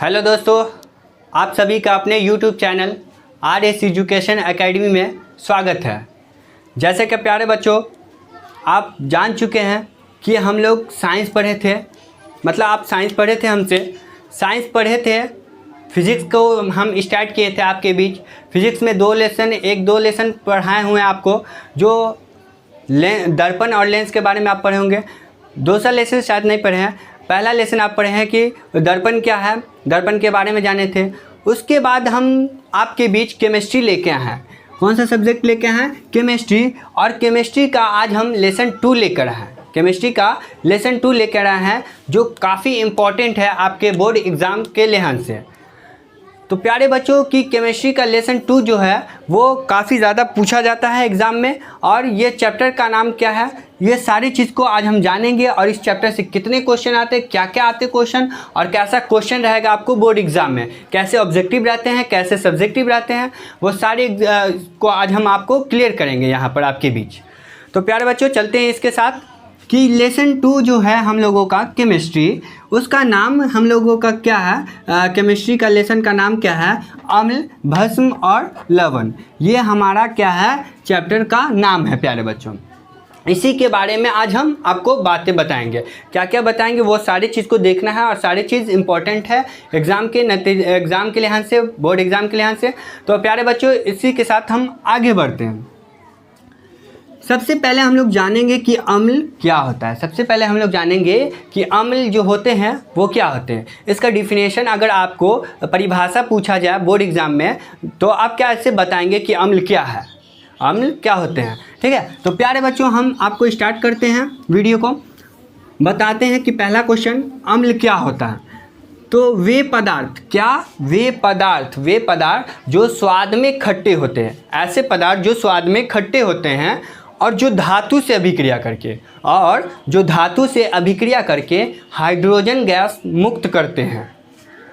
Hello दोस्तों, आप सभी का अपने YouTube channel RS education academy में स्वागत है। जैसे कि प्यारे बच्चों, आप जान चुके हैं कि हम लोग साइंस पढ़े थे, मतलब आप साइंस पढ़े थे, हमसे साइंस पढ़े थे। फिज़िक्स को हम स्टार्ट किए थे आपके बीच। फिज़िक्स में एक दो लेसन पढ़ाए हुए हैं आपको, जो दर्पण और लेंस के बारे में आप पढ़े होंगे। दूसरा लेसन शायद नहीं पढ़े हैं। पहला लेसन आप पढ़े हैं कि दर्पण क्या है, दर्पण के बारे में जाने थे। उसके बाद हम आपके बीच केमिस्ट्री लेके आए हैं। कौन सा सब्जेक्ट लेके आए हैं? केमिस्ट्री। और केमिस्ट्री का आज हम लेसन 2 लेकर आए हैं। केमिस्ट्री का लेसन 2 लेकर आए हैं, जो काफ़ी इम्पॉर्टेंट है आपके बोर्ड एग्ज़ाम के लिहाज से। तो प्यारे बच्चों की केमिस्ट्री का लेसन 2 जो है वो काफ़ी ज़्यादा पूछा जाता है एग्ज़ाम में। और ये चैप्टर का नाम क्या है, ये सारी चीज़ को आज हम जानेंगे। और इस चैप्टर से कितने क्वेश्चन आते हैं, क्या क्या आते क्वेश्चन, और कैसा क्वेश्चन रहेगा आपको बोर्ड एग्ज़ाम में, कैसे ऑब्जेक्टिव रहते हैं, कैसे सब्जेक्टिव रहते हैं, वो सारे को आज हम आपको क्लियर करेंगे यहाँ पर आपके बीच। तो प्यारे बच्चों चलते हैं इसके साथ कि लेसन 2 जो है हम लोगों का केमिस्ट्री, उसका नाम हम लोगों का क्या है? केमिस्ट्री का लेसन का नाम क्या है? अम्ल, भस्म और लवण। ये हमारा क्या है? चैप्टर का नाम है प्यारे बच्चों। इसी के बारे में आज हम आपको बातें बताएंगे। क्या क्या बताएंगे वो सारी चीज़ को देखना है, और सारी चीज़ इंपॉर्टेंट है एग्ज़ाम के लिहाज से, बोर्ड एग्ज़ाम के लिहाज से। तो प्यारे बच्चों इसी के साथ हम आगे बढ़ते हैं। सबसे पहले हम लोग जानेंगे कि अम्ल क्या होता है। सबसे पहले हम लोग जानेंगे कि अम्ल जो होते हैं वो क्या होते हैं। इसका डिफिनेशन अगर आपको परिभाषा पूछा जाए बोर्ड एग्ज़ाम में, तो आप क्या ऐसे बताएंगे कि अम्ल क्या है, अम्ल क्या होते हैं। ठीक है, तो प्यारे बच्चों हम आपको स्टार्ट करते हैं वीडियो को। बताते हैं कि पहला क्वेश्चन, अम्ल क्या होता है। तो वे पदार्थ, क्या? वे पदार्थ जो स्वाद में खट्टे होते हैं, ऐसे पदार्थ जो स्वाद में खट्टे होते हैं और जो धातु से अभिक्रिया करके हाइड्रोजन गैस मुक्त करते हैं,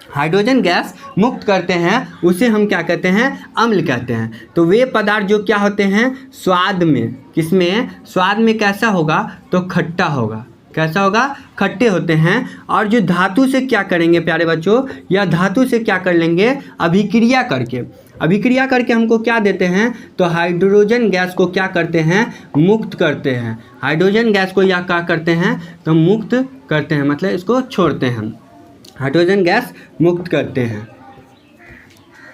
हाइड्रोजन गैस मुक्त करते हैं, उसे हम क्या कहते हैं? अम्ल कहते हैं। तो वे पदार्थ जो क्या होते हैं? स्वाद में, किसमें? स्वाद में कैसा होगा? तो खट्टा होगा। कैसा होगा? खट्टे होते हैं। और जो धातु से क्या करेंगे प्यारे बच्चों, या धातु से क्या कर लेंगे? अभिक्रिया करके हमको क्या देते हैं? तो हाइड्रोजन गैस को क्या करते हैं? मुक्त करते हैं। हाइड्रोजन गैस को या क्या करते हैं? तो मुक्त करते हैं, मतलब इसको छोड़ते हैं। हाइड्रोजन गैस मुक्त करते हैं।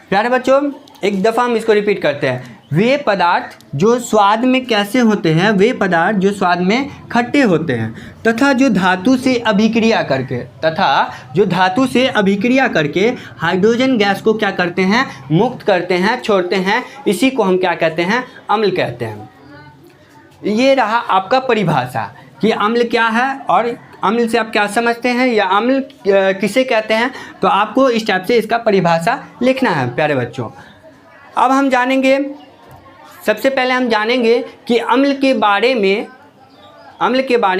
प्यारे बच्चों एक दफ़ा हम इसको रिपीट करते हैं। वे पदार्थ जो स्वाद में कैसे होते हैं? वे पदार्थ जो स्वाद में खट्टे होते हैं तथा जो धातु से अभिक्रिया करके हाइड्रोजन गैस को क्या करते हैं? मुक्त करते हैं, छोड़ते हैं। इसी को हम क्या कहते हैं? अम्ल कहते हैं। ये रहा आपका परिभाषा कि अम्ल क्या है, और अम्ल से आप क्या समझते हैं, या अम्ल किसे कहते हैं। तो आपको इस टाइप से इसका परिभाषा लिखना है प्यारे बच्चों। अब हम जानेंगे, सबसे पहले हम जानेंगे कि अम्ल के बारे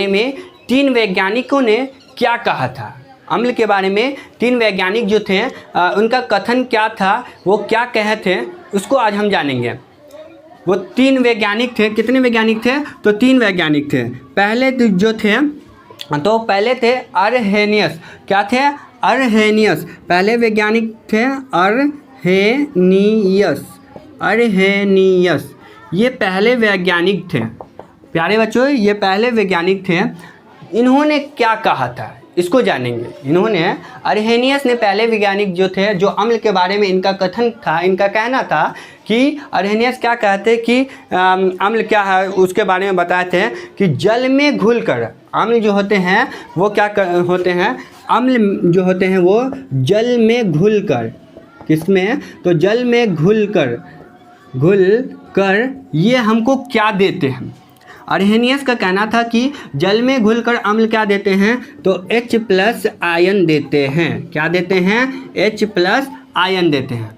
में 3 वैज्ञानिकों ने क्या कहा था। अम्ल के बारे में 3 वैज्ञानिक जो थे उनका कथन क्या था, वो क्या कहे थे, उसको आज हम जानेंगे। वो 3 वैज्ञानिक थे। कितने वैज्ञानिक थे? तो 3 वैज्ञानिक थे। पहले थे अर्हेनियस। क्या थे? अर्हेनियस। पहले वैज्ञानिक थे अर्हेनियस। ये पहले वैज्ञानिक थे प्यारे बच्चों, ये पहले वैज्ञानिक थे। इन्होंने क्या कहा था इसको जानेंगे। अर्हेनियस ने पहले वैज्ञानिक जो थे, जो अम्ल के बारे में इनका कथन था, इनका कहना था कि अर्हेनियस क्या कहते कि अम्ल क्या है उसके बारे में बताए थे कि जल में घुलकर अम्ल जो होते हैं वो क्या होते हैं? अम्ल जो होते हैं वो जल में घुलकर, किसमें? तो जल में घुलकर ये हमको क्या देते हैं? अर्हेनियस का कहना था कि जल में घुलकर अम्ल क्या देते हैं? तो H+ आयन देते हैं। क्या देते हैं? H+ आयन देते हैं।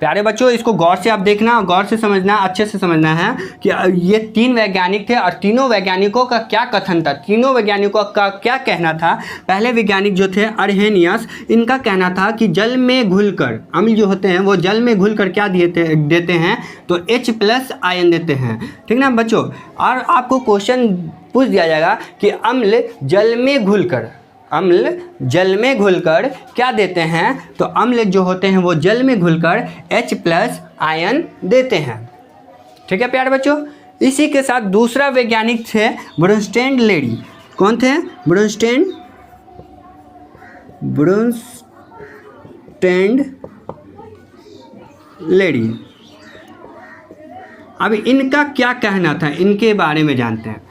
प्यारे बच्चों इसको गौर से आप देखना, गौर से समझना, अच्छे से समझना है कि ये 3 वैज्ञानिक थे और तीनों वैज्ञानिकों का क्या कथन था, तीनों वैज्ञानिकों का क्या कहना था। पहले वैज्ञानिक जो थे अर्हेनियस, इनका कहना था कि जल में घुलकर अम्ल जो होते हैं वो जल में घुलकर क्या देते हैं? तो H+ आयन देते हैं। ठीक ना बच्चों। और आपको क्वेश्चन पूछ दिया जाएगा कि अम्ल जल में घुलकर अम्ल जल में घुलकर क्या देते हैं, तो अम्ल जो होते हैं वो जल में घुलकर H+ आयन देते हैं। ठीक है प्यारे बच्चों। इसी के साथ दूसरा वैज्ञानिक थे ब्रोंस्टेड लेडी। कौन थे? Bronsted lady. अब इनका क्या कहना था, इनके बारे में जानते हैं।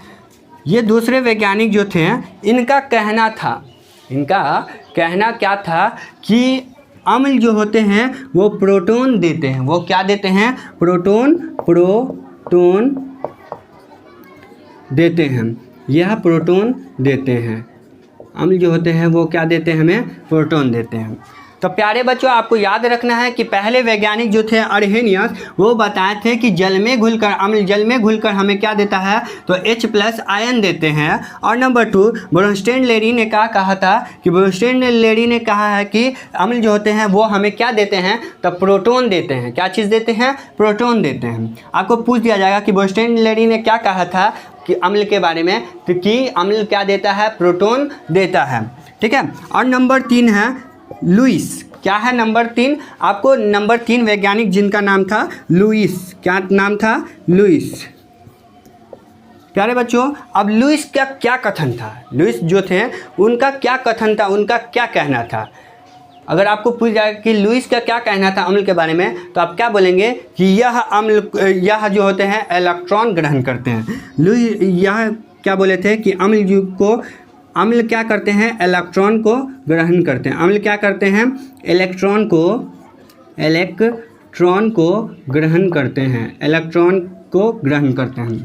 ये दूसरे वैज्ञानिक जो थे इनका कहना क्या था कि अम्ल जो होते हैं वो प्रोटॉन देते हैं। वो क्या देते हैं? प्रोटॉन देते हैं। यह प्रोटॉन देते हैं। अम्ल जो होते हैं वो क्या देते हैं? हमें प्रोटॉन देते हैं। तो प्यारे बच्चों, आपको याद रखना है कि पहले वैज्ञानिक जो थे अर्हेनियस, वो बताए थे कि जल में घुलकर, अम्ल जल में घुलकर हमें क्या देता है, तो H+ आयन देते हैं। और नंबर 2 ब्रोंस्टेड लेडी ने कहा था कि ब्रोंस्टेड लेडी ने कहा है कि अम्ल जो होते हैं वो हमें क्या देते हैं, तो प्रोटॉन देते हैं। क्या चीज़ देते हैं? प्रोटॉन देते हैं। आपको पूछ दिया जाएगा कि ब्रोंस्टेड लेडी ने क्या कहा था कि अम्ल के बारे में, तो कि अम्ल क्या देता है? प्रोटॉन देता है। ठीक है। और नंबर 3 है लुईस। क्या है नंबर 3? आपको नंबर 3 वैज्ञानिक जिनका नाम था लुईस। क्या नाम था? लुईस। प्यारे बच्चों, अब लुईस का क्या कथन था? लुईस जो थे उनका क्या कथन था, उनका क्या कहना था? अगर आपको पूछ जाए कि लुईस का क्या कहना था अम्ल के बारे में, तो आप क्या बोलेंगे कि यह जो होते हैं इलेक्ट्रॉन ग्रहण करते हैं। लुईस यह क्या बोले थे कि अम्ल क्या करते हैं? इलेक्ट्रॉन को ग्रहण करते हैं। अम्ल क्या करते हैं? इलेक्ट्रॉन को ग्रहण करते हैं। इलेक्ट्रॉन को ग्रहण करते हैं।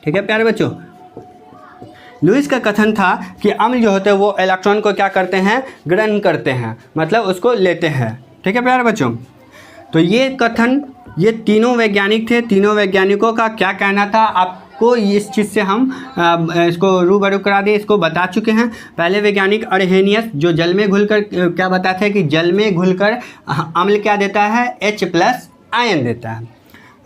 ठीक है प्यारे बच्चों। लुईस का कथन था कि अम्ल जो होते हैं वो इलेक्ट्रॉन को क्या करते हैं? ग्रहण करते हैं, मतलब उसको लेते हैं। ठीक है प्यारे बच्चों। तो ये कथन, ये तीनों वैज्ञानिक थे। तीनों वैज्ञानिकों का क्या कहना था आपको इस चीज़ से हम इसको रूबरू करा दें, इसको बता चुके हैं। पहले वैज्ञानिक अर्हेनियस जो जल में घुलकर क्या बताते हैं कि जल में घुलकर अम्ल क्या देता है? H+ आयन देता है।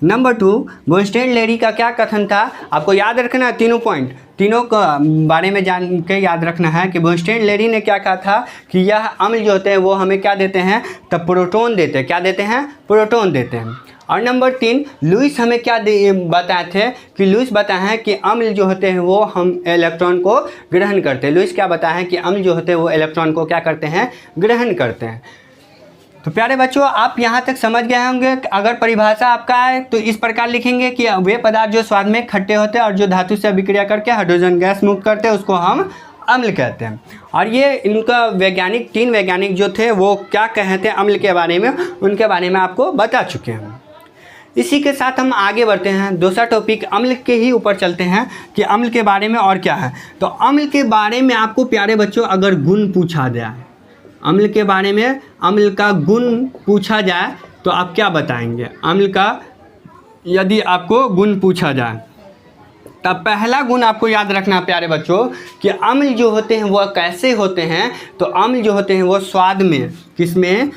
नंबर 2 ब्रोंस्टेड लेडी का क्या कथन था? आपको याद रखना है तीनों पॉइंट, तीनों के बारे में जान के याद रखना है कि ब्रोंस्टेड लेडी ने क्या कहा था कि यह अम्ल जो होते हैं वो हमें क्या देते हैं? तो प्रोटॉन देते हैं। क्या देते हैं? प्रोटॉन देते हैं। और नंबर 3 लुईस हमें क्या बताए थे कि लुईस बताए हैं कि अम्ल जो होते हैं वो हम इलेक्ट्रॉन को ग्रहण करते हैं। लुईस क्या बताए हैं कि अम्ल जो होते हैं वो इलेक्ट्रॉन को क्या करते हैं? ग्रहण करते हैं। तो प्यारे बच्चों, आप यहाँ तक समझ गए होंगे। अगर परिभाषा आपका है तो इस प्रकार लिखेंगे कि वे पदार्थ जो स्वाद में खट्टे होते हैं और जो धातु से अभिक्रिया करके हाइड्रोजन गैस मुक्त करते हैं उसको हम अम्ल कहते हैं। और ये इनका वैज्ञानिक, 3 वैज्ञानिक जो थे वो क्या कहते हैं अम्ल के बारे में, उनके बारे में आपको बता चुके हैं। इसी के साथ हम आगे बढ़ते हैं। दूसरा टॉपिक अम्ल के ही ऊपर चलते हैं कि अम्ल के बारे में और क्या है। तो अम्ल के बारे में आपको प्यारे बच्चों अगर गुण पूछा जाए, अम्ल के बारे में अम्ल का गुण पूछा जाए तो आप क्या बताएंगे? अम्ल का यदि आपको गुण पूछा जाए, तब पहला गुण आपको याद रखना प्यारे बच्चों कि अम्ल जो होते हैं वो कैसे होते हैं। तो अम्ल जो होते हैं वो स्वाद में, किसमें?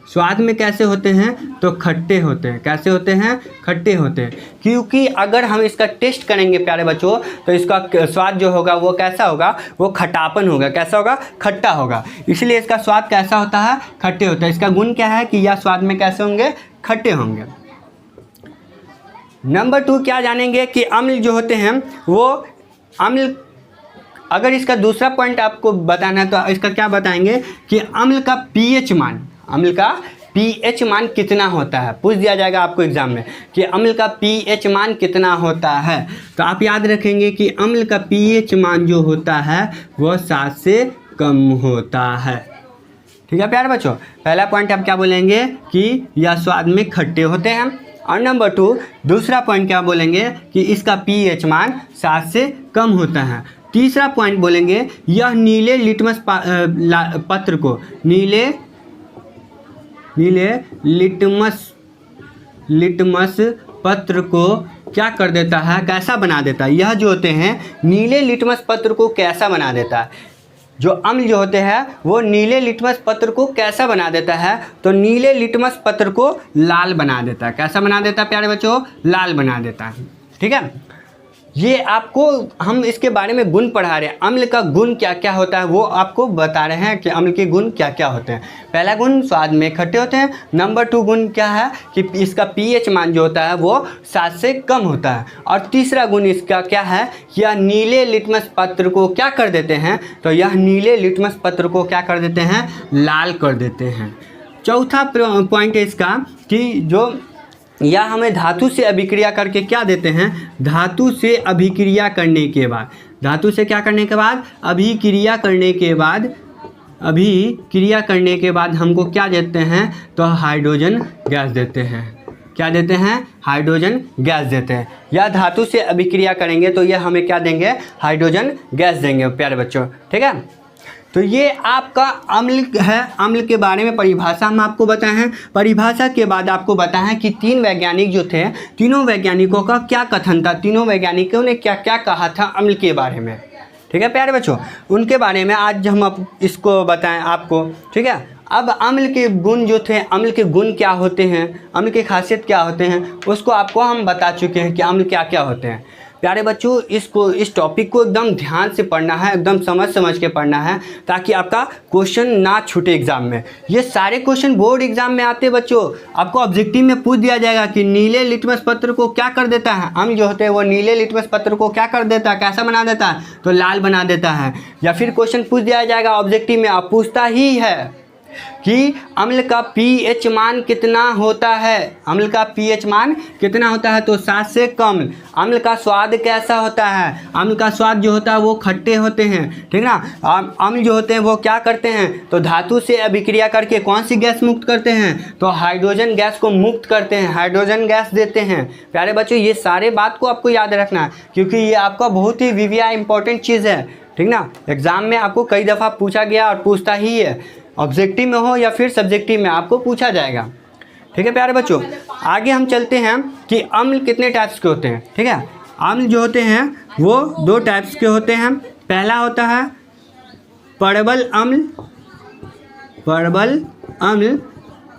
स्वाद में कैसे होते हैं? तो खट्टे होते हैं। कैसे होते हैं? खट्टे होते हैं। क्योंकि अगर हम इसका टेस्ट करेंगे प्यारे बच्चों तो इसका स्वाद जो होगा वो कैसा होगा? वो खट्टापन होगा। कैसा होगा? खट्टा होगा। इसलिए इसका स्वाद कैसा होता है? खट्टे होता है। इसका गुण क्या है कि यह स्वाद में कैसे होंगे? खट्टे होंगे। नंबर 2 क्या जानेंगे कि अम्ल जो होते हैं वो अम्ल, अगर इसका दूसरा पॉइंट आपको बताना है तो इसका क्या बताएंगे कि अम्ल का pH मान, अम्ल का pH मान कितना होता है। पूछ दिया जाएगा आपको एग्जाम में कि अम्ल का pH मान कितना होता है। तो आप याद रखेंगे कि अम्ल का pH मान जो होता है वह 7 से कम होता है। ठीक है प्यारे बच्चों। पहला पॉइंट आप क्या बोलेंगे कि यह स्वाद में खट्टे होते हैं। और नंबर 2 दूसरा पॉइंट क्या बोलेंगे कि इसका pH मान 7 से कम होता है। तीसरा पॉइंट बोलेंगे यह नीले लिटमस पत्र को, नीले लिटमस पत्र को क्या कर देता है? कैसा बना देता है? यह जो होते हैं नीले लिटमस पत्र को कैसा बना देता है? जो अम्ल जो होते हैं वो नीले लिटमस पत्र को कैसा बना देता है? तो नीले लिटमस पत्र को लाल बना देता है। कैसा बना देता है प्यारे बच्चों? लाल बना देता है। ठीक है। ये आपको हम इसके बारे में गुण पढ़ा रहे हैं, अम्ल का गुण क्या क्या होता है वो आपको बता रहे हैं कि अम्ल के गुण क्या क्या होते हैं। पहला गुण स्वाद में खट्टे होते हैं। नंबर 2 गुण क्या है कि इसका पीएच मान जो होता है वो 7 से कम होता है। और तीसरा गुण इसका क्या है, यह नीले लिटमस पत्र को क्या कर देते हैं, तो यह नीले लिटमस पत्र को क्या कर देते हैं, लाल कर देते हैं। चौथा पॉइंट है इसका कि जो या हमें धातु से अभिक्रिया करके क्या देते हैं, धातु से अभिक्रिया करने के बाद, धातु से क्या करने के बाद, अभिक्रिया करने के बाद हमको क्या देते हैं, तो हाइड्रोजन गैस देते हैं। क्या देते हैं, हाइड्रोजन गैस देते हैं। या धातु से अभिक्रिया करेंगे तो यह हमें क्या देंगे, हाइड्रोजन गैस देंगे प्यारे बच्चों, ठीक है। तो ये आपका अम्ल है। अम्ल के बारे में परिभाषा हम आपको बताए हैं। परिभाषा के बाद आपको बताया है कि 3 वैज्ञानिक जो थे, तीनों वैज्ञानिकों का क्या कथन था, तीनों वैज्ञानिकों ने क्या क्या कहा था अम्ल के बारे में, ठीक है प्यारे बच्चों। उनके बारे में आज हम अब इसको बताएं आपको, ठीक है। अब अम्ल के गुण जो थे, अम्ल के गुण क्या होते हैं, अम्ल की खासियत क्या होते हैं, उसको आपको हम बता चुके हैं कि अम्ल क्या क्या होते हैं। प्यारे बच्चों इस टॉपिक को एकदम ध्यान से पढ़ना है, एकदम समझ के पढ़ना है, ताकि आपका क्वेश्चन ना छूटे एग्जाम में। ये सारे क्वेश्चन बोर्ड एग्जाम में आते हैं बच्चों। आपको ऑब्जेक्टिव में पूछ दिया जाएगा कि नीले लिटमस पत्र को क्या कर देता है, अम्ल जो होते हैं वो नीले लिटमस पत्र को क्या कर देता है, कैसा बना देता है, तो लाल बना देता है। या फिर क्वेश्चन पूछ दिया जाएगा ऑब्जेक्टिव में, आप पूछता ही है कि अम्ल का पीएच मान कितना होता है, अम्ल का पीएच मान कितना होता है, तो 7 से कम। अम्ल का स्वाद कैसा होता है, अम्ल का स्वाद जो होता है वो खट्टे होते हैं, ठीक ना। अम्ल जो होते हैं वो क्या करते हैं, तो धातु से अभिक्रिया करके कौन सी गैस मुक्त करते हैं, तो हाइड्रोजन गैस को मुक्त करते हैं, हाइड्रोजन गैस देते हैं। प्यारे बच्चों ये सारे बात को आपको याद रखना है, क्योंकि ये आपका बहुत ही वीवीआई इंपॉर्टेंट चीज़ है, ठीक ना। एग्जाम में आपको कई दफ़ा पूछा गया और पूछता ही है, ऑब्जेक्टिव में हो या फिर सब्जेक्टिव में आपको पूछा जाएगा, ठीक है प्यारे बच्चों। आगे हम चलते हैं कि अम्ल कितने टाइप्स के होते हैं, ठीक है। अम्ल जो होते हैं वो 2 टाइप्स के होते हैं। पहला होता है परवल अम्ल,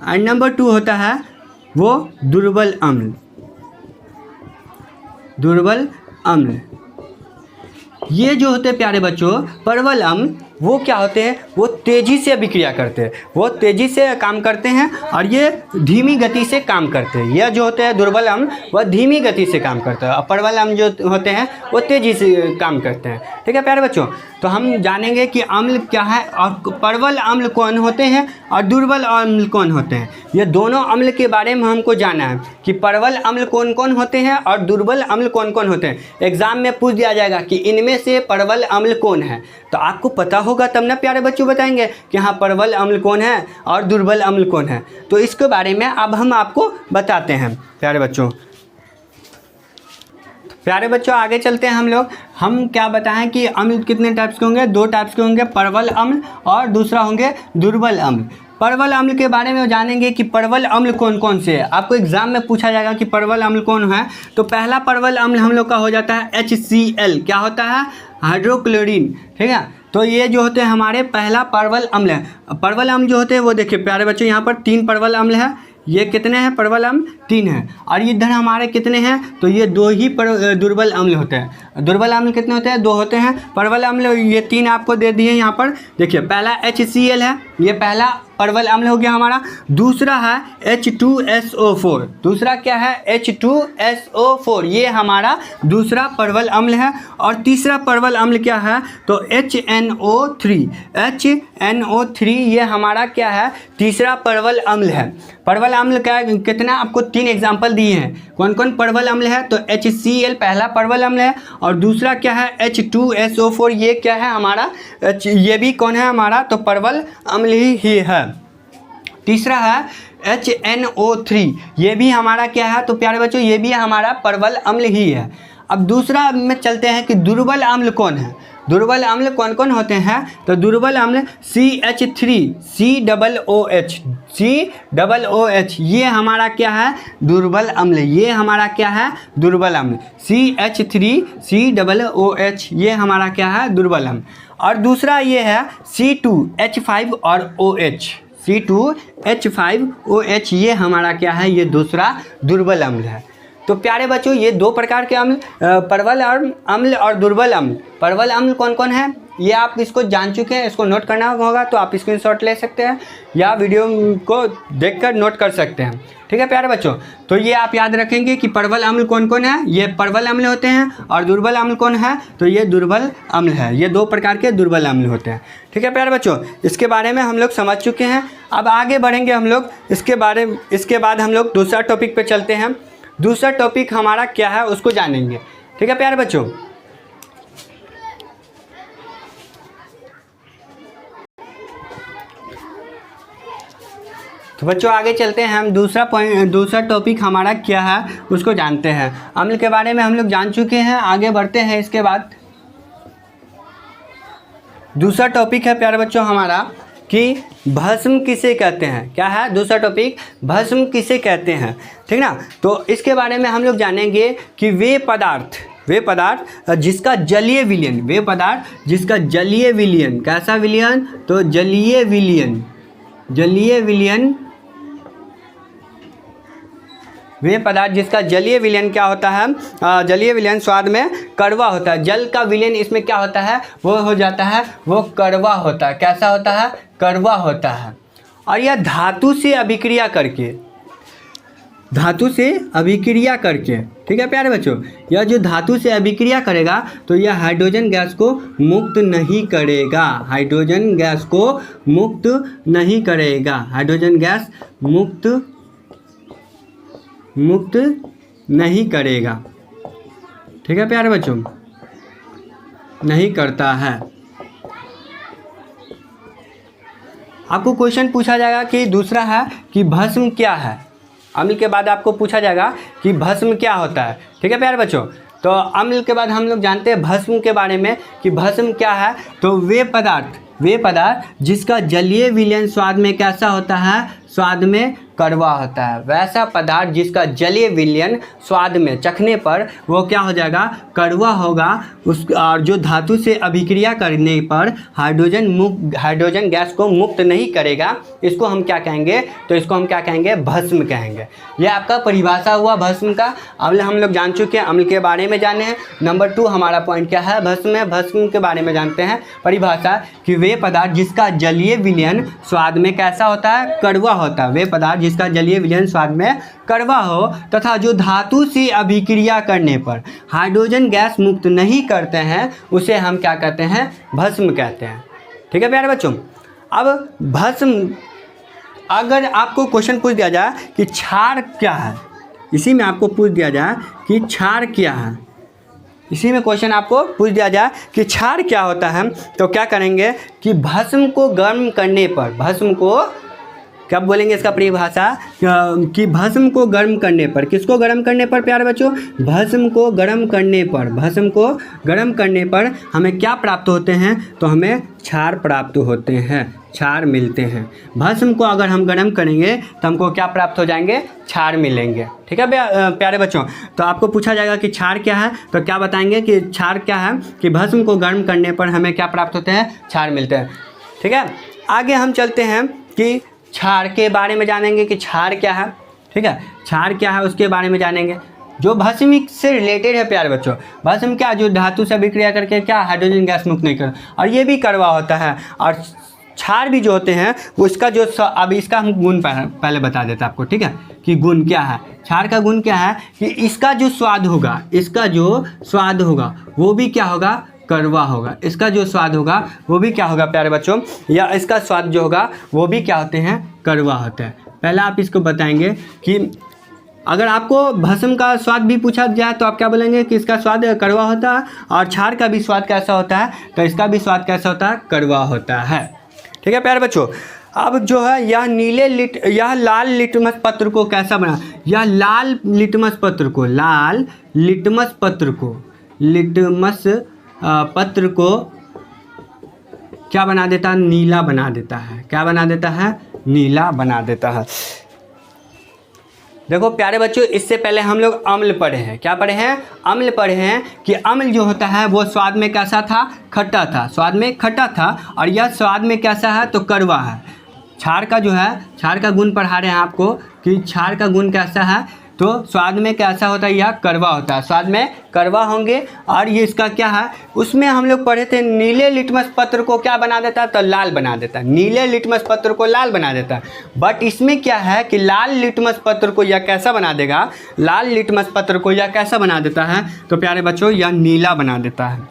और नंबर 2 होता है वो दुर्बल अम्ल। ये जो होते हैं प्यारे बच्चों परवल अम्ल, वो क्या होते हैं, वो तेज़ी से अभिक्रिया करते हैं, वो तेज़ी से काम करते हैं और ये धीमी गति से काम करते हैं। यह जो होते हैं दुर्बल अम्ल वह धीमी गति से काम करते हैं, और परवल अम्ल जो होते हैं वो तेज़ी से काम करते हैं, ठीक है प्यारे बच्चों। तो हम जानेंगे कि अम्ल क्या है और परवल अम्ल कौन होते हैं और दुर्बल अम्ल कौन होते हैं। ये दोनों अम्ल के बारे में हमको जानना है कि परवल अम्ल कौन कौन होते हैं और दुर्बल अम्ल कौन कौन होते हैं। एग्जाम में पूछ दिया जाएगा कि इनमें से परवल अम्ल कौन है, तो आपको पता होगा तब ना प्यारे बच्चों बताएंगे कि हाँ परवल अम्ल कौन है और दुर्बल अम्ल कौन है। तो इसके बारे में अब हम आपको बताते हैं प्यारे बच्चों। प्यारे बच्चों आगे चलते हैं हम क्या बताएं कि अम्ल कितने टाइप्स के होंगे, 2 टाइप्स के होंगे, परवल अम्ल और दूसरा होंगे दुर्बल अम्ल। परवल अम्ल के बारे में जानेंगे कि परवल अम्ल कौन कौन से है। आपको एग्जाम में पूछा जाएगा कि परवल अम्ल कौन है, तो पहला परवल अम्ल हम लोग का हो जाता है HCl, क्या होता है, हाइड्रोक्लोरीन, ठीक है। तो ये जो होते हैं हमारे पहला परवल अम्ल है। परवल अम्ल जो होते हैं वो देखिए प्यारे बच्चों यहाँ पर 3 परवल अम्ल है। ये कितने हैं परवल अम्ल, 3 हैं। और इधर हमारे कितने हैं, तो ये 2 ही दुर्बल अम्ल होते हैं। दुर्बल अम्ल कितने होते हैं, 2 होते हैं। परवल अम्ल ये 3 आपको दे दिए यहाँ पर। देखिए पहला HCl है, ये पहला परवल अम्ल हो गया हमारा। दूसरा है H2SO4, दूसरा क्या है H2SO4, ये हमारा दूसरा परवल अम्ल है। और तीसरा परवल अम्ल क्या है, तो HNO3, ये हमारा क्या है, तीसरा परवल अम्ल है। परवल अम्ल का कितना आपको 3 एग्जाम्पल दिए हैं, कौन कौन परवल अम्ल है, तो HCl पहला परवल अम्ल है, और दूसरा क्या है H2SO4, ये क्या है हमारा, ये भी कौन है हमारा, तो परवल अम्ल ही है। तीसरा है HNO3, ये भी हमारा क्या है, तो प्यारे बच्चों ये भी हमारा परवल अम्ल ही है। अब दूसरा में चलते हैं कि दुर्बल अम्ल कौन है। दुर्बल अम्ल कौन कौन होते हैं, तो दुर्बल अम्ल CH3COOH, ये हमारा क्या है, दुर्बल अम्ल, ये हमारा क्या है, दुर्बल अम्ल। CH3COOH, ये हमारा क्या है, दुर्बल अम्ल। और दूसरा ये है C2H5 और OH, C2H5OH, ये हमारा क्या है, ये दूसरा दुर्बल अम्ल है। तो प्यारे बच्चों ये दो प्रकार के अम्ल, प्रबल अम्ल और दुर्बल अम्ल। प्रबल अम्ल कौन कौन है ये आप इसको जान चुके हैं, इसको नोट करना होगा तो आप स्क्रीनशॉट ले सकते हैं या वीडियो को देखकर नोट कर सकते हैं। ठीक है प्यारे बच्चों, तो ये आप याद रखेंगे कि प्रबल अम्ल कौन कौन है, ये प्रबल अम्ल होते हैं, और दुर्बल अम्ल कौन है, तो ये दुर्बल अम्ल है। ये दो प्रकार के दुर्बल अम्ल होते हैं। ठीक है प्यारे बच्चों, इसके बारे में हम लोग समझ चुके हैं। अब आगे बढ़ेंगे हम लोग इसके बाद हम लोग दूसरा टॉपिक पे चलते हैं। दूसरा टॉपिक हमारा क्या है उसको जानेंगे। ठीक है प्यारे बच्चों, तो बच्चों आगे चलते हैं। हम दूसरा टॉपिक हमारा क्या है उसको जानते हैं। अम्ल के बारे में हम लोग जान चुके हैं, आगे बढ़ते हैं। इसके बाद दूसरा टॉपिक है प्यारे बच्चों हमारा कि भस्म किसे कहते हैं। क्या है दूसरा टॉपिक, भस्म किसे कहते हैं। ठीक ना, तो इसके बारे में हम लोग जानेंगे कि वे पदार्थ जिसका जलीय विलयन, वे पदार्थ जिसका जलीय विलयन, कैसा विलयन, तो जलीय विलयन, वे पदार्थ जिसका जलीय विलयन क्या होता है, जलीय विलयन स्वाद में कड़वा होता है। जल का विलयन इसमें क्या होता है, वो हो जाता है, वो कड़वा होता है। कैसा होता है, कड़वा होता है। और यह धातु से अभिक्रिया करके, ठीक है प्यारे बच्चों, यह जो धातु से अभिक्रिया करेगा तो यह हाइड्रोजन गैस को मुक्त नहीं करेगा, हाइड्रोजन गैस को मुक्त नहीं करेगा, हाइड्रोजन गैस मुक्त नहीं करेगा। ठीक है प्यारे बच्चों, नहीं करता है। आपको क्वेश्चन पूछा जाएगा कि दूसरा है कि भस्म क्या है। अम्ल के बाद आपको पूछा जाएगा कि भस्म क्या होता है। ठीक है प्यारे बच्चों, तो अम्ल के बाद हम लोग जानते हैं भस्म के बारे में कि भस्म क्या है। तो वे पदार्थ जिसका जलीय विलयन स्वाद में कैसा होता है, स्वाद में कड़वा होता है। वैसा पदार्थ जिसका जलीय विलयन स्वाद में चखने पर वो क्या हो जाएगा, कड़वा होगा। और जो धातु से अभिक्रिया करने पर हाइड्रोजन गैस को मुक्त नहीं करेगा, इसको हम क्या कहेंगे, तो इसको हम क्या कहेंगे, भस्म कहेंगे। ये आपका परिभाषा हुआ भस्म का। अम्ल हम लोग जान चुके हैं, अम्ल के बारे में जाने हैं। नंबर 2 हमारा पॉइंट क्या है, भस्म है। भस्म के बारे में जानते हैं परिभाषा कि वे पदार्थ जिसका जलीय विलयन स्वाद में कैसा होता है, कड़वा होता है। वे पदार्थ जिसका जलीय विलयन स्वाद में कड़वा हो तथा जो धातु से अभिक्रिया करने पर हाइड्रोजन गैस मुक्त नहीं करते हैं, उसे हम क्या कहते हैं, भस्म कहते हैं। ठीक है प्यारे बच्चों, अब भस्म, अगर आपको क्वेश्चन पूछ दिया जाए कि क्षार क्या है, इसी में आपको पूछ दिया जाए कि क्षार क्या है, इसी में क्वेश्चन आपको पूछ दिया जाए कि क्षार क्या होता है, तो क्या करेंगे कि भस्म को गर्म करने पर, भस्म को क्या बोलेंगे इसका परिभाषा कि भस्म को गर्म करने पर, किसको गर्म करने पर प्यारे बच्चों, भस्म को गर्म करने पर, भस्म को गर्म करने पर हमें क्या प्राप्त होते हैं, तो हमें क्षार प्राप्त होते हैं, क्षार मिलते हैं। भस्म को अगर हम गर्म करेंगे तो हमको क्या प्राप्त हो जाएंगे, क्षार मिलेंगे। ठीक है प्यारे बच्चों, तो आपको पूछा जाएगा कि क्षार क्या है, तो क्या बताएंगे कि क्षार क्या है, कि भस्म को गर्म करने पर हमें क्या प्राप्त होते हैं, क्षार मिलते हैं। ठीक है, आगे हम चलते हैं कि क्षार के बारे में जानेंगे कि क्षार क्या है। ठीक है, क्षार क्या है उसके बारे में जानेंगे, जो भस्म से रिलेटेड है प्यारे बच्चों। भस्म क्या, जो धातु से अभिक्रिया करके क्या हाइड्रोजन गैस मुक्त नहीं कर, और ये भी कड़वा होता है। और क्षार भी जो होते हैं वो इसका जो, अब इसका हम गुण पहले बता देते हैं आपको। ठीक है, कि गुण क्या है, क्षार का गुण क्या है कि इसका जो स्वाद होगा, इसका जो स्वाद होगा वो भी क्या होगा, कड़वा होगा। इसका जो स्वाद होगा वो भी क्या होगा प्यारे बच्चों, या इसका स्वाद जो होगा वो भी क्या होते हैं, कड़वा होता है। पहला आप इसको बताएंगे कि अगर आपको भस्म का स्वाद भी पूछा जाए तो आप क्या बोलेंगे कि इसका स्वाद कड़वा होता है, और क्षार का भी स्वाद कैसा होता है, तो इसका भी स्वाद कैसा होता है, कड़वा होता है। ठीक है प्यारे बच्चों, अब जो है यह लाल लिटमस पत्र को कैसा बना, यह लाल लिटमस पत्र को क्या बना देता है, नीला बना देता है। क्या बना देता है, नीला बना देता है। देखो प्यारे बच्चों, इससे पहले हम लोग अम्ल पढ़े हैं। क्या पढ़े हैं, अम्ल पढ़े हैं कि अम्ल जो होता है वो स्वाद में कैसा था, खट्टा था, स्वाद में खट्टा था, और यह स्वाद में कैसा है, तो कड़वा है। क्षार का जो है, क्षार का गुण पढ़ा रहे हैं आपको कि क्षार का गुण कैसा है, तो स्वाद में कैसा होता है, यह कड़वा होता है, स्वाद में कड़वा होंगे। और ये इसका क्या है, उसमें हम लोग पढ़े थे नीले लिटमस पत्र को क्या बना देता है, तो लाल बना देता है, नीले लिटमस पत्र को लाल बना देता है। बट इसमें क्या है कि लाल लिटमस पत्र को यह कैसा बना देगा, लाल लिटमस पत्र को यह कैसा बना देता है, तो प्यारे बच्चों यह नीला बना देता है।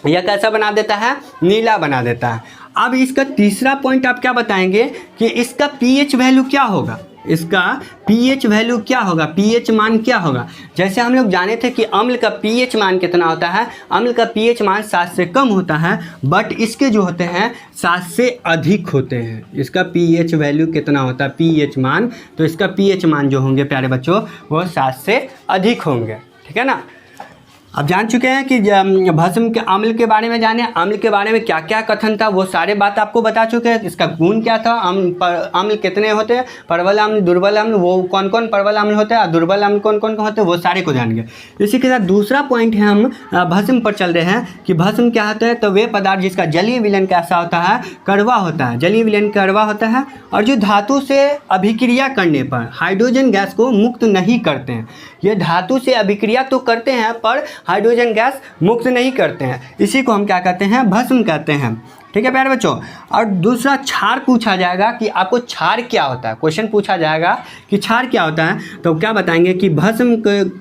यह कैसा बना देता है, नीला बना देता है। अब इसका तीसरा पॉइंट आप क्या बताएंगे कि इसका पीएच वैल्यू क्या होगा, इसका पीएच वैल्यू क्या होगा, पीएच मान क्या होगा। जैसे हम लोग जाने थे कि अम्ल का पीएच मान कितना होता है, अम्ल का पीएच मान 7 से कम होता है, बट इसके जो होते हैं 7 से अधिक होते हैं। इसका पीएच वैल्यू कितना होता है, पीएच मान, तो इसका पीएच मान जो होंगे प्यारे बच्चों वो 7 से अधिक होंगे, ठीक है ना। अब जान चुके हैं कि भस्म के अम्ल के बारे में जाने, अम्ल के बारे में क्या क्या कथन था वो सारे बात आपको बता चुके हैं। इसका गुण क्या था, अम्ल कितने होते हैं, प्रबल अम्ल, दुर्बल अम्ल, वो कौन कौन प्रबल अम्ल होते हैं और दुर्बल अम्ल कौन कौन होते हैं, वो सारे को जान गए। इसी के साथ दूसरा पॉइंट है, हम भस्म पर चल रहे हैं कि भस्म क्या होता है, तो वे पदार्थ जिसका जलीय विलयन कैसा होता है, कड़वा होता है, जलीय विलयन कड़वा होता है, और जो धातु से अभिक्रिया करने पर हाइड्रोजन गैस को मुक्त नहीं करते हैं। ये धातु से अभिक्रिया तो करते हैं पर हाइड्रोजन गैस मुक्त नहीं करते हैं, इसी को हम क्या कहते हैं, भस्म कहते हैं, ठीक है प्यारे बच्चों। और दूसरा क्षार पूछा जाएगा कि आपको क्षार क्या होता है, क्वेश्चन पूछा जाएगा कि क्षार क्या होता है, तो क्या बताएंगे कि भस्म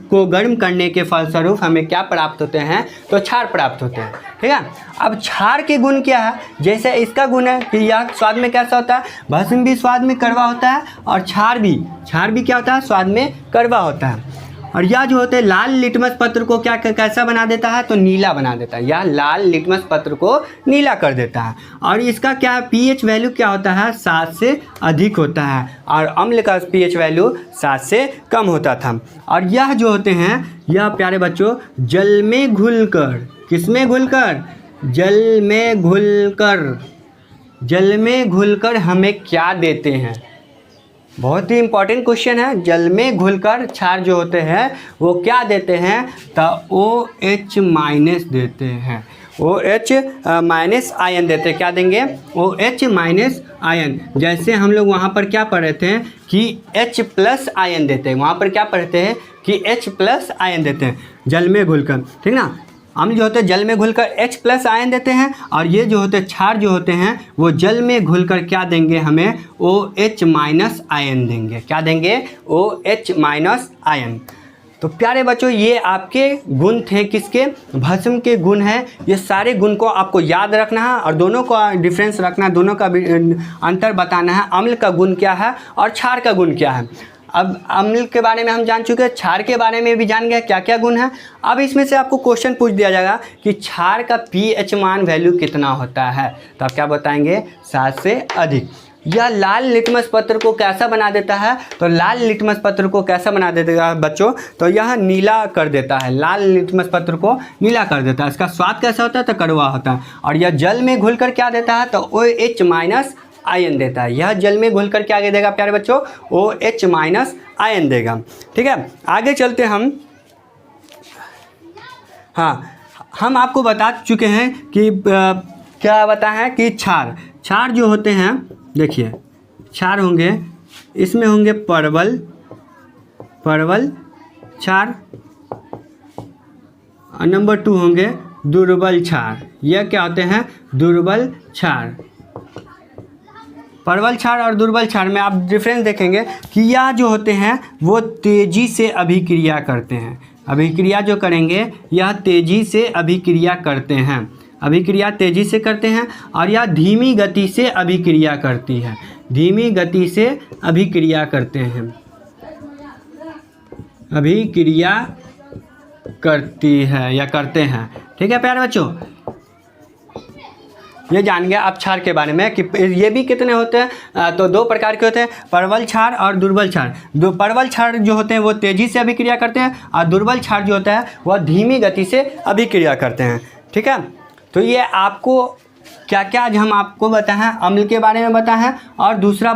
को गर्म करने के फलस्वरूप हमें क्या प्राप्त होते हैं, तो क्षार प्राप्त होते हैं, ठीक है। अब क्षार के गुण क्या है, जैसे इसका गुण है कि यह स्वाद में कैसा होता है, भस्म भी स्वाद में कड़वा होता है और क्षार भी क्या होता है, स्वाद में कड़वा होता है। और यह जो होते हैं लाल लिटमस पत्र को क्या कैसा बना देता है, तो नीला बना देता है, यह लाल लिटमस पत्र को नीला कर देता है। और इसका क्या पीएच वैल्यू क्या होता है, 7 से अधिक होता है, और अम्ल का पीएच वैल्यू 7 से कम होता था। और यह जो होते हैं, यह प्यारे बच्चों जल में घुलकर, किस में घुलकर, जल में घुलकर, जल में घुलकर हमें क्या देते हैं, बहुत ही इंपॉर्टेंट क्वेश्चन है। जल में घुलकर क्षार जो होते हैं वो क्या देते हैं, तो OH माइनस देते हैं, OH माइनस आयन देते हैं, क्या देंगे, OH माइनस आयन। जैसे हम लोग वहाँ पर क्या पढ़े थे कि H प्लस आयन देते हैं, वहाँ पर क्या पढ़ते हैं कि H प्लस आयन देते हैं जल में घुलकर, ठीक ना। अम्ल जो होते हैं जल में घुलकर H प्लस आयन देते हैं, और ये जो होते हैं क्षार जो होते हैं वो जल में घुलकर क्या देंगे हमें, OH माइनस आयन देंगे, क्या देंगे, OH माइनस आयन। तो प्यारे बच्चों ये आपके गुण थे, किसके, भस्म के गुण हैं। ये सारे गुण को आपको याद रखना है और दोनों का डिफरेंस रखना है, दोनों का अंतर बताना है, अम्ल का गुण क्या है और क्षार का गुण क्या है। अब अम्ल के बारे में हम जान चुके हैं, क्षार के बारे में भी जान गए क्या क्या गुण है। अब इसमें से आपको क्वेश्चन पूछ दिया जाएगा कि क्षार का पीएच मान वैल्यू कितना होता है, तो आप क्या बताएंगे, 7 से अधिक। यह लाल लिटमस पत्र को कैसा बना देता है, तो लाल लिटमस पत्र को कैसा बना देता है बच्चों, तो यह नीला कर देता है, लाल लिटमस पत्र को नीला कर देता है। इसका स्वाद कैसा होता है, तो कड़वा होता है। और यह जल में घुलकर क्या देता है, तो OH माइनस आयन देता है। यह जल में घुलकर क्या देगा प्यारे बच्चों, OH माइनस आयन देगा, ठीक है। आगे चलते हम, हाँ हम आपको बता चुके हैं कि क्या बताएं कि क्षार जो होते हैं, देखिए क्षार होंगे, इसमें होंगे प्रबल क्षार, और नंबर 2 होंगे दुर्बल क्षार। यह क्या होते हैं, दुर्बल क्षार। प्रबल क्षार और दुर्बल क्षार में आप डिफरेंस देखेंगे कि यह जो होते हैं वो तेज़ी से अभिक्रिया करते हैं, अभिक्रिया जो करेंगे यह तेज़ी से अभिक्रिया करते हैं, अभिक्रिया तेज़ी से करते हैं। और यह धीमी गति से अभिक्रिया करती है, धीमी गति से अभिक्रिया करते हैं, अभिक्रिया करती है या करते हैं, ठीक है प्यारे बच्चों। ये जान गया आप क्षार के बारे में कि ये भी कितने होते हैं, तो 2 प्रकार के होते हैं, प्रबल क्षार और दुर्बल क्षार। प्रबल क्षार जो होते हैं वो तेज़ी से अभिक्रिया करते हैं, और दुर्बल क्षार जो होता है वह धीमी गति से अभिक्रिया करते हैं, ठीक है। तो ये आपको क्या क्या आज हम आपको बताएं हैं, अम्ल के बारे में बताएं हैं, और दूसरा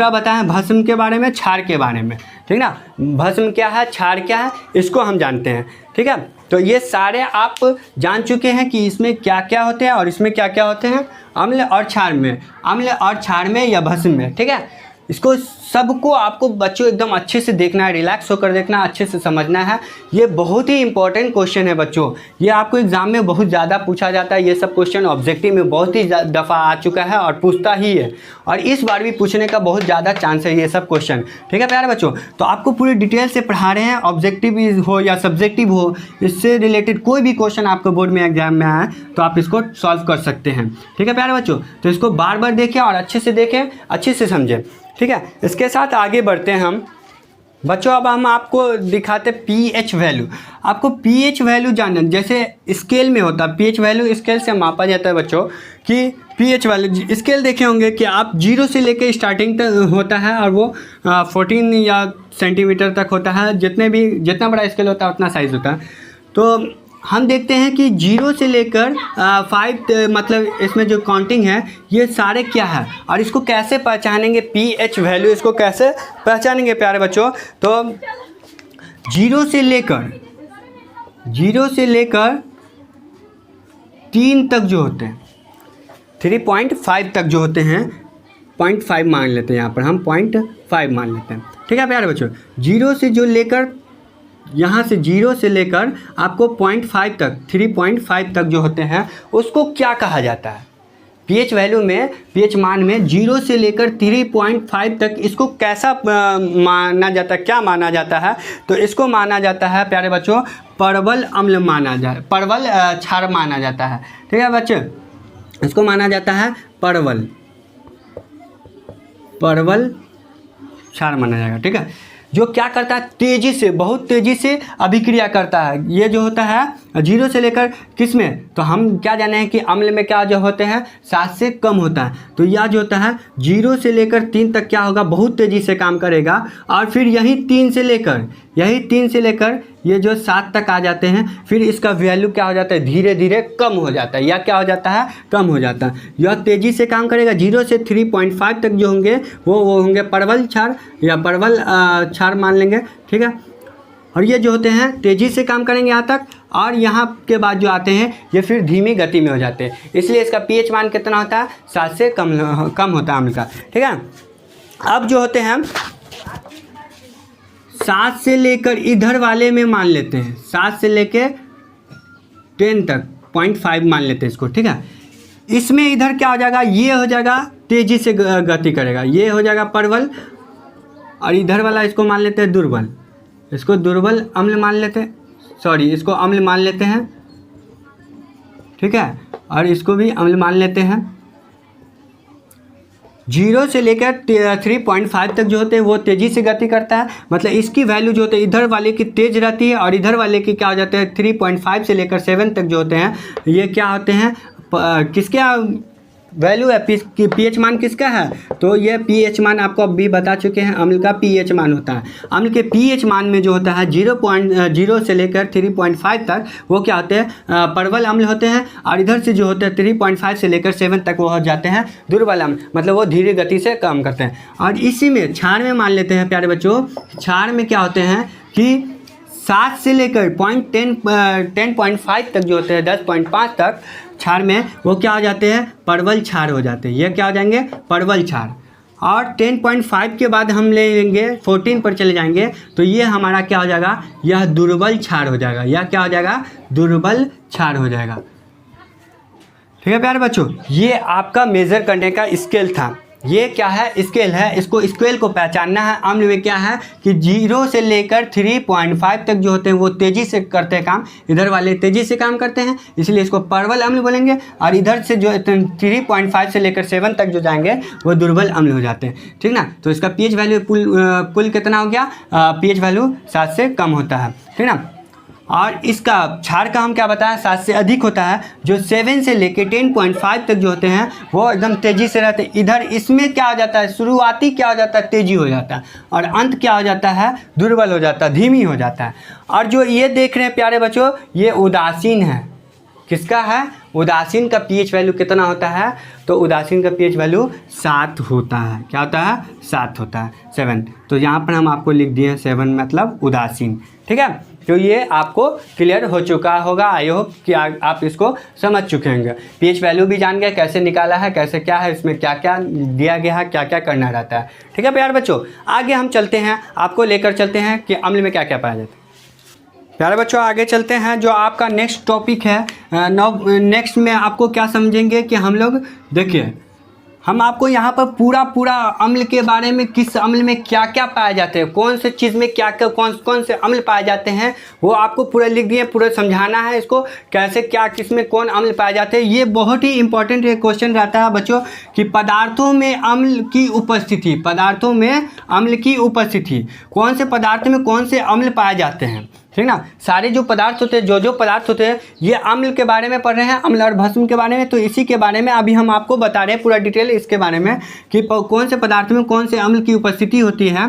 बताएं भस्म के बारे में, क्षार के बारे में, ठीक ना। भस्म क्या है, क्षार क्या है, इसको हम जानते हैं, ठीक है। तो ये सारे आप जान चुके हैं कि इसमें क्या क्या होते हैं और इसमें क्या क्या होते हैं, अम्ल और क्षार में, अम्ल और क्षार में या भस्म में, ठीक है। इसको सबको आपको बच्चों एकदम अच्छे से देखना है, रिलैक्स होकर देखना, अच्छे से समझना है। ये बहुत ही इंपॉर्टेंट क्वेश्चन है बच्चों, ये आपको एग्जाम में बहुत ज़्यादा पूछा जाता है। ये सब क्वेश्चन ऑब्जेक्टिव में बहुत ही दफ़ा आ चुका है और पूछता ही है, और इस बार भी पूछने का बहुत ज़्यादा चांस है ये सब क्वेश्चन। ठीक है प्यारे बच्चों, तो आपको पूरी डिटेल से पढ़ा रहे हैं, ऑब्जेक्टिव हो या सब्जेक्टिव हो, इससे रिलेटेड कोई भी क्वेश्चन आपको बोर्ड में एग्जाम में आए तो आप इसको सॉल्व कर सकते हैं। ठीक है प्यारे बच्चों, तो इसको बार बार देखें और अच्छे से देखें, अच्छे से समझें। ठीक है, इसके साथ आगे बढ़ते हैं हम बच्चों। अब हम आपको दिखाते पीएच वैल्यू। आपको पीएच वैल्यू जानना, जैसे स्केल में होता है, पीएच वैल्यू स्केल से मापा जाता है बच्चों कि पीएच वैल्यू स्केल देखे होंगे कि आप 0 से लेकर स्टार्टिंग तक होता है और वो 14 या सेंटीमीटर तक होता है। जितना बड़ा स्केल होता है उतना साइज़ होता है। तो हम देखते हैं कि 0 से लेकर 5 मतलब इसमें जो काउंटिंग है ये सारे क्या है, और इसको कैसे पहचानेंगे पीएच वैल्यू, इसको कैसे पहचानेंगे प्यारे बच्चों। तो 0 से लेकर 3 तक जो होते हैं, 3.5 तक जो होते हैं, 0.5 मान लेते हैं, यहाँ पर हम 0.5 मान लेते हैं। ठीक है प्यारे बच्चों, 0 से जो लेकर यहाँ से 0 से लेकर आपको 0.5 तक, 3.5 तक जो होते हैं उसको क्या कहा जाता है पीएच वैल्यू में, पीएच मान में 0 से लेकर 3.5 तक इसको कैसा माना जाता है, क्या माना जाता है। तो इसको माना जाता है प्यारे बच्चों परवल अम्ल माना जाए, परवल क्षार माना जाता है। ठीक है बच्चे, इसको माना जाता है परवल क्षार माना जाएगा। ठीक है, जो क्या करता है तेज़ी से, बहुत तेज़ी से अभिक्रिया करता है। ये जो होता है 0 से लेकर किस में, तो हम क्या जाने हैं कि अम्ल में क्या जो होते हैं 7 से कम होता है। तो यह जो होता है 0 से लेकर 3 तक क्या होगा, बहुत तेज़ी से काम करेगा। और फिर यही 3 से लेकर ये जो 7 तक आ जाते हैं, फिर इसका वैल्यू क्या हो जाता है, धीरे धीरे कम हो जाता है, या क्या हो जाता है, कम हो जाता है। यह तेज़ी से काम करेगा। 0 से 3.5 तक जो होंगे वो होंगे परवल क्षार या परवल क्षार मान लेंगे। ठीक है, और ये जो होते हैं तेज़ी से काम करेंगे यहाँ तक, और यहाँ के बाद जो आते हैं ये फिर धीमी गति में हो जाते हैं। इसलिए इसका पीएच मान कितना होता है, 7 से कम होता है अम्ल का। ठीक है, अब जो होते हैं 7 से लेकर इधर वाले में मान लेते हैं, 7 से लेकर 10 तक 0.5 मान लेते हैं इसको। ठीक है, इसमें इधर क्या हो जाएगा, ये हो जाएगा तेज़ी से गति करेगा, ये हो जाएगा परवल, और इधर वाला इसको मान लेते हैं दुर्बल, इसको दुर्बल अम्ल मान लेते हैं, इसको अम्ल मान लेते हैं। ठीक है, और इसको भी अम्ल मान लेते हैं। 0 से लेकर 3.5 तक जो होते हैं वो तेज़ी से गति करता है, मतलब इसकी वैल्यू जो होते हैं इधर वाले की तेज़ रहती है, और इधर वाले की क्या हो जाता है 3.5 से लेकर 7 तक जो होते हैं ये क्या होते हैं, किसके वैल्यू है, पीएच मान किसका है। तो ये पीएच मान आपको अभी बता चुके हैं, अम्ल का पीएच मान होता है। अम्ल के पीएच मान में जो होता है 0 से लेकर 3.5 तक वो क्या होते हैं, परवल अम्ल होते हैं, और इधर से जो होते हैं 3.5 से लेकर 7 तक वो हो जाते हैं दुर्बल अम्ल, मतलब वो धीरे गति से काम करते हैं। और इसी में क्षार में मान लेते हैं प्यारे बच्चों, क्षार में क्या होते हैं कि 7 से लेकर 10.5 तक जो होते हैं 10.5 तक क्षार में वो क्या हो जाते हैं, परवल क्षार हो जाते हैं। ये क्या हो जाएंगे, परवल क्षार। और 10.5 के बाद हम ले लेंगे 14 पर चले जाएंगे, तो ये हमारा क्या हो जाएगा, यह दुर्बल क्षार हो जाएगा। यह क्या हो जाएगा, दुर्बल क्षार हो जाएगा। ठीक है प्यारे बच्चों, ये आपका मेज़र करने का स्केल था। ये क्या है, स्केल है, इसको स्केल को पहचानना है। अम्ल में क्या है कि 0 से लेकर 3.5 तक जो होते हैं वो तेज़ी से करते हैं काम, इधर वाले तेज़ी से काम करते हैं, इसलिए इसको परवल अम्ल बोलेंगे। और इधर से जो 3.5 से लेकर 7 तक जो जाएंगे वो दुर्बल अम्ल हो जाते हैं। ठीक ना, तो इसका पीएच वैल्यू कुल कितना हो गया, पीएच वैल्यू 7 से कम होता है। ठीक ना, और इसका क्षार का हम क्या बताया, 7 से अधिक होता है। जो 7 से लेके 10.5 तक जो होते हैं वो एकदम तेज़ी से रहते हैं। इधर इसमें क्या हो जाता है, शुरुआती क्या हो जाता है, तेज़ी हो जाता है, और अंत क्या हो जाता है, दुर्बल हो जाता है, धीमी हो जाता है। और जो ये देख रहे हैं प्यारे बच्चों, ये उदासीन है। किसका है, उदासीन का पीएच वैल्यू कितना होता है, तो उदासीन का पीएच वैल्यू 7 होता है। क्या होता है, 7 होता है, 7। तो यहाँ पर हम आपको लिख दिए 7 मतलब उदासीन। ठीक है, तो ये आपको क्लियर हो चुका होगा। आई होप कि आप इसको समझ चुके होंगे। पीएच वैल्यू भी जान गए कैसे निकाला है, कैसे क्या है, इसमें क्या क्या दिया गया है, क्या क्या करना रहता है। ठीक है प्यारे बच्चों, आगे हम चलते हैं, आपको लेकर चलते हैं कि अम्ल में क्या क्या पाया जाता है। प्यारे बच्चों आगे चलते हैं, जो आपका नेक्स्ट टॉपिक है नेक्स्ट में आपको क्या समझेंगे कि हम लोग देखिए, हम आपको यहाँ पर पूरा अम्ल के बारे में, किस अम्ल में क्या क्या पाए जाते हैं, कौन से चीज़ में क्या क्या कौन से अम्ल पाए जाते हैं, वो आपको पूरा लिख दिए, पूरा समझाना है इसको कैसे क्या किस में कौन अम्ल पाए जाते हैं। ये बहुत ही इंपॉर्टेंट क्वेश्चन रहता है बच्चों कि पदार्थों में अम्ल की उपस्थिति, पदार्थों में अम्ल की उपस्थिति, कौन से पदार्थ में कौन से अम्ल पाए जाते हैं। ठीक ना, सारे जो पदार्थ होते हैं, जो पदार्थ होते हैं, ये अम्ल के बारे में पढ़ रहे हैं, अम्ल और भस्म के बारे में। तो इसी के बारे में अभी हम आपको बता रहे हैं पूरा डिटेल इसके बारे में कि कौन से पदार्थ में कौन से अम्ल की उपस्थिति होती है।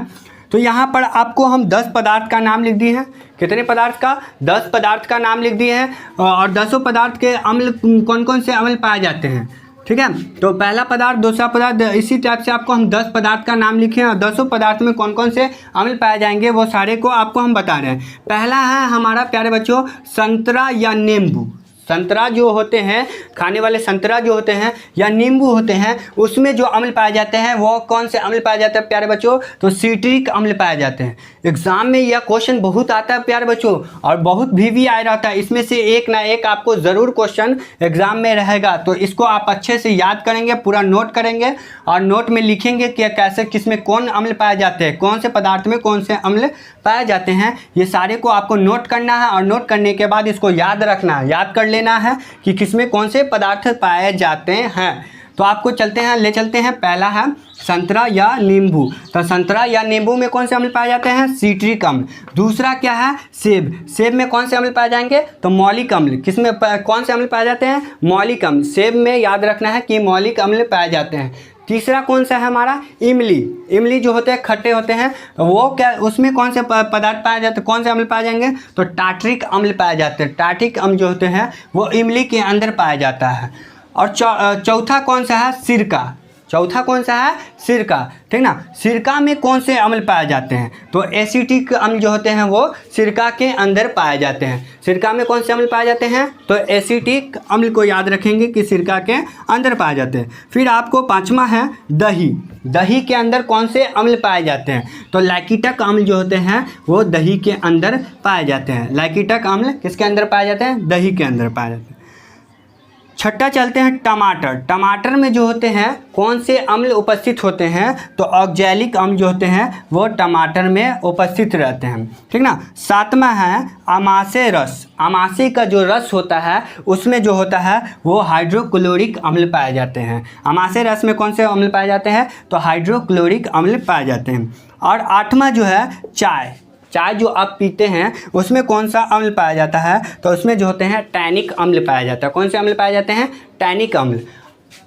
तो यहाँ पर आपको हम 10 पदार्थ का नाम लिख दिए हैं। कितने पदार्थ का? 10 पदार्थ का नाम लिख दिए हैं, और 10 पदार्थ के अम्ल कौन कौन से अम्ल पाए जाते हैं। ठीक है, तो पहला पदार्थ, दूसरा पदार्थ, इसी टाइप से आपको हम 10 पदार्थ का नाम लिखे हैं, और 10 पदार्थ में कौन कौन से अम्ल पाए जाएंगे वो सारे को आपको हम बता रहे हैं। पहला है हमारा प्यारे बच्चों संतरा या नींबू। संतरा जो होते हैं, खाने वाले संतरा जो होते हैं या नींबू होते हैं, उसमें जो अम्ल पाए जाते हैं वो कौन से अम्ल पाए जाते हैं प्यारे बच्चों? तो सिट्रिक अम्ल पाए जाते हैं। एग्जाम में यह क्वेश्चन बहुत आता है प्यारे बच्चों, और बहुत भी आया रहता है। इसमें से एक ना एक आपको ज़रूर क्वेश्चन एग्जाम में रहेगा, तो इसको आप अच्छे से याद करेंगे, पूरा नोट करेंगे और नोट में लिखेंगे कि कैसे किसमें कौन अम्ल पाए जाते हैं, कौन से पदार्थ में कौन से अम्ल पाए जाते हैं। ये सारे को आपको नोट करना है, और नोट करने के बाद इसको याद रखना है, याद कर लेना है कि किसमें कौन से पदार्थ पाए जाते हैं। तो आपको ले चलते हैं। पहला है संतरा या नींबू। तो संतरा या नींबू में कौन से अम्ल पाए जाते हैं? सिट्रिक अम्ल। दूसरा क्या है? सेब। सेब में कौन से अम्ल पाए जाएंगे? तो मौलिक अम्ल। किसमें कौन से अम्ल पाए जाते हैं? मौलिक अम्ल। सेब में याद रखना है कि मौलिक अम्ल पाए जाते हैं। तीसरा कौन सा है हमारा? इमली। इमली जो होते हैं खट्टे होते हैं, वो क्या, उसमें कौन से पदार्थ पाए जाते हैं, कौन से अम्ल पाए जाएंगे? तो टार्ट्रिक अम्ल पाए जाते हैं। टार्ट्रिक अम्ल जो होते हैं वो इमली के अंदर पाया जाता है। और चौथा कौन सा है? सिरका। चौथा कौन सा है? सिरका। ठीक ना, सिरका में कौन से अम्ल पाए जाते हैं? तो एसिटिक अम्ल जो होते हैं वो सिरका के अंदर पाए जाते हैं। सिरका में कौन से अम्ल पाए जाते हैं? तो एसिटिक अम्ल को याद रखेंगे कि सिरका के अंदर पाए जाते हैं। फिर आपको पांचवा है दही। दही के अंदर कौन से अम्ल पाए जाते हैं? तो लैक्टिक अम्ल जो होते हैं वो दही के अंदर पाए जाते हैं। लैक्टिक अम्ल किसके अंदर पाए जाते हैं? दही के अंदर पाए जाते हैं। छठा चलते हैं टमाटर। टमाटर में जो होते हैं कौन से अम्ल उपस्थित होते हैं? तो ऑक्जेलिक अम्ल जो होते हैं वो टमाटर में उपस्थित रहते हैं। ठीक ना। सातवां है अमाशय रस। अमाशय का जो रस होता है उसमें जो होता है वो हाइड्रोक्लोरिक अम्ल पाए जाते हैं। अमाशय रस में कौन से अम्ल पाए जाते हैं? तो हाइड्रोक्लोरिक अम्ल पाए जाते हैं। और आठवां जो है चाय। चाय जो आप पीते हैं उसमें कौन सा अम्ल पाया जाता है? तो उसमें जो होते हैं टैनिक अम्ल पाया जाता है। कौन से अम्ल पाए जाते हैं? टैनिक अम्ल।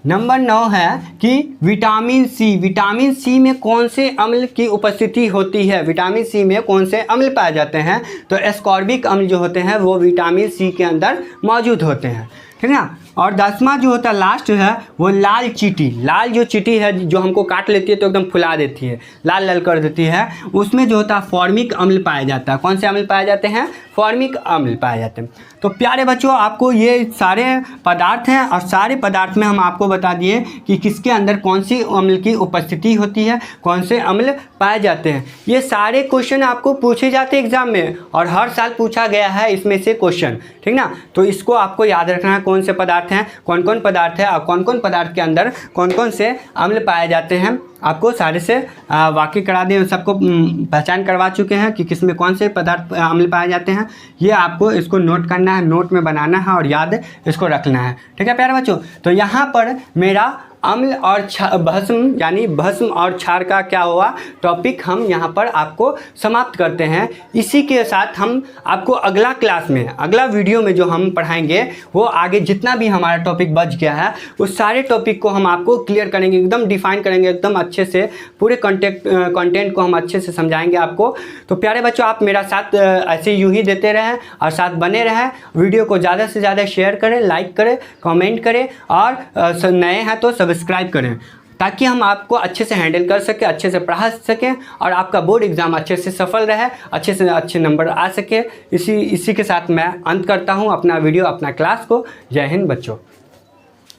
नंबर 9 है कि विटामिन सी। विटामिन सी में कौन से अम्ल की उपस्थिति होती है? विटामिन सी में कौन से अम्ल पाए जाते हैं? तो एस्कॉर्बिक अम्ल जो होते हैं वो विटामिन सी के अंदर मौजूद होते हैं। ठीक है ना। और 10वां जो होता है लास्ट है वो लाल चींटी। लाल जो चींटी है जो हमको काट लेती है तो एकदम फुला देती है, लाल लाल कर देती है, उसमें जो होता है फॉर्मिक अम्ल पाया जाता है। कौन से अम्ल पाए जाते हैं? फॉर्मिक अम्ल पाए जाते हैं। तो प्यारे बच्चों आपको ये सारे पदार्थ हैं, और सारे पदार्थ में हम आपको बता दिए कि किसके अंदर कौन सी अम्ल की उपस्थिति होती है, कौन से अम्ल पाए जाते हैं। ये सारे क्वेश्चन आपको पूछे जाते हैं एग्जाम में, और हर साल पूछा गया है इसमें से क्वेश्चन। ठीक ना। तो इसको आपको याद रखना है कौन से पदार्थ हैं, कौन कौन पदार्थ है, और कौन कौन पदार्थ के अंदर कौन कौन से अम्ल पाए जाते हैं। आपको सारे से वाकिफ करा दिए, सबको पहचान करवा चुके हैं कि किस में कौन से पदार्थ अम्ल पाए जाते हैं। ये आपको इसको नोट करना है, नोट में बनाना है और याद इसको रखना है। ठीक है प्यारे बच्चों। तो यहाँ पर मेरा अम्ल और भस्म यानी भस्म और क्षार का क्या हुआ टॉपिक हम यहाँ पर आपको समाप्त करते हैं। इसी के साथ हम आपको अगला क्लास में, अगला वीडियो में जो हम पढ़ाएंगे वो आगे जितना भी हमारा टॉपिक बच गया है उस सारे टॉपिक को हम आपको क्लियर करेंगे, एकदम डिफाइन करेंगे, एकदम अच्छे से पूरे कंटेंट को हम अच्छे से समझाएंगे आपको। तो प्यारे बच्चों आप मेरा साथ ऐसे यूँ ही देते रहें और साथ बने रहें। वीडियो को ज़्यादा से ज़्यादा शेयर करें, लाइक करें, कमेंट करें, और नए हैं तो सब्सक्राइब करें। ताकि हम आपको अच्छे से हैंडल कर सकें, अच्छे से पढ़ा सकें और आपका बोर्ड एग्ज़ाम अच्छे से सफल रहे, अच्छे से अच्छे नंबर आ सके। इसी के साथ मैं अंत करता हूँ अपना वीडियो, अपना क्लास को। जय हिंद बच्चों।